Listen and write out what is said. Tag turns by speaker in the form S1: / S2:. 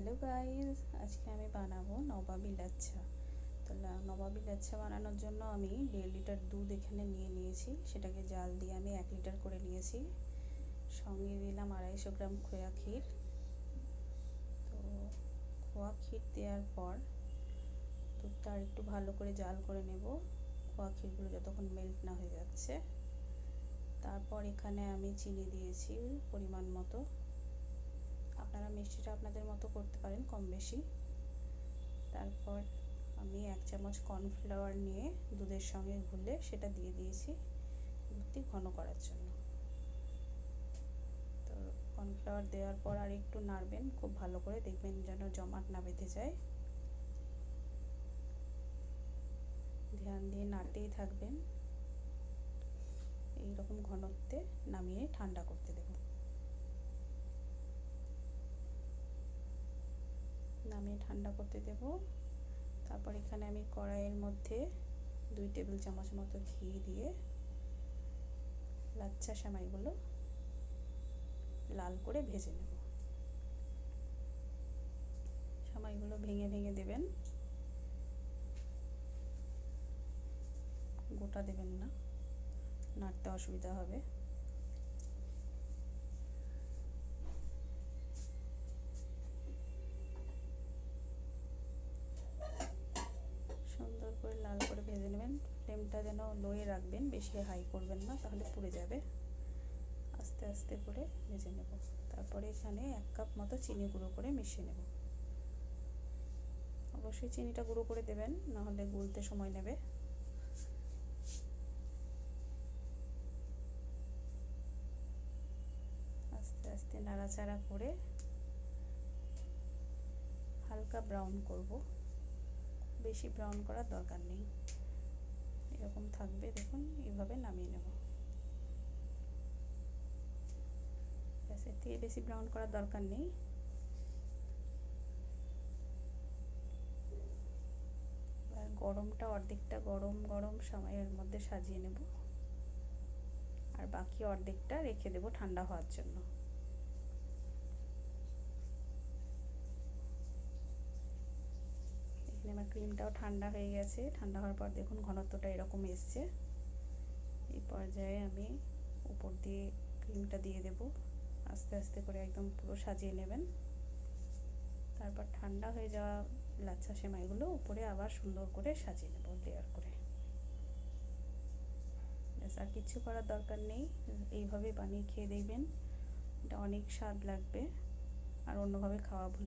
S1: Hello guys, আজকে আমি বানাবো নবাবী লাচ্ছা। তো নবাবী লাচ্ছা বানানোর জন্য আমি 1.5 লিটার দুধ এখানে নিয়েছি। সেটাকে জাল দিয়ে আমি 1 লিটার করে নিয়েছি। সঙ্গে দিলাম 250 গ্রাম খোয়া ক্ষীর। তো খোয়া ক্ষীর দেওয়ার পর দুধটা আর একটু ভালো করে জাল করে নেব, খোয়া ক্ষীরগুলো যতক্ষণ মেল্ট না হয়ে যাচ্ছে। তারপর এখানে আমি চিনি দিয়েছি পরিমাণ মতো। আপনারা মিষ্টিটা আপনাদের মতো করতে পারেন, কম বেশি। তারপর আমি 1 চামচ কর্নফ্লাওয়ার নিয়ে দুধের সঙ্গে গুলে সেটা দিয়ে দিয়েছি দুধটি ঘন করার জন্য। তো কর্নফ্লাওয়ার দেওয়ার পর আর একটু নাড়বেন খুব ভালো করে, দেখবেন যেন জমাট না বেঁধে যায়। ধ্যান দিয়ে নাড়তেই থাকবেন। এই রকম ঘনত্বে নামিয়ে ঠান্ডা করতে দেব। নামিয়ে ঠান্ডা করতে দেব। তারপর এখানে আমি কড়াইয়ের মধ্যে 2 টেবিল চামচ মতো ঘি দিয়ে লাচ্ছা সেমাইগুলো লাল করে ভেজে নেব। সেমাইগুলো ভেঙে ভেঙে দেবেন, গোটা দেবেন না, নাড়তে অসুবিধা হবে। সুন্দর করে লাল করে ভেজে নেবেন। ফ্লেমটা যেন লোয়ে রাখবেন, বেশি হাই করবেন না, তাহলে পুড়ে যাবে। আস্তে আস্তে করে ভেজে নেব। তারপরে এখানে 1 কাপ মতো চিনি গুঁড়ো করে মিশিয়ে নেব। অবশ্যই চিনিটা গুঁড়ো করে দেবেন, নাহলে গুলতে সময় নেবে। আস্তে আস্তে নাড়াচাড়া করে হালকা ব্রাউন করব, বেশি ব্রাউন করার দরকার নেই। এরকম থাকবে, দেখুন এইভাবে নামিয়ে নেব। ব্যাস, এর থেকে বেশি ব্রাউন করার দরকার নেই। আর গরমটা অর্ধেকটা গরম গরম সময়ের মধ্যে সাজিয়ে নেব, আর বাকি অর্ধেকটা রেখে দেব ঠান্ডা হওয়ার জন্য। এখানে আমার ক্রিমটাও ঠান্ডা হয়ে গেছে। ঠান্ডা হওয়ার পর দেখুন ঘনত্বটা এরকম এসছে। এই পর্যায়ে আমি উপর দিয়ে ক্রিমটা দিয়ে দেব। আস্তে আস্তে করে একদম পুরো সাজিয়ে নেবেন। তারপর ঠান্ডা হয়ে যাওয়া লাচ্ছা সেমাইগুলো উপরে আবার সুন্দর করে সাজিয়ে নেব লেয়ার করে। ব্যাস, আর কিছু করার দরকার নেই। এইভাবে বানিয়ে খেয়ে দেখবেন, এটা অনেক স্বাদ লাগবে। আর অন্যভাবে খাওয়া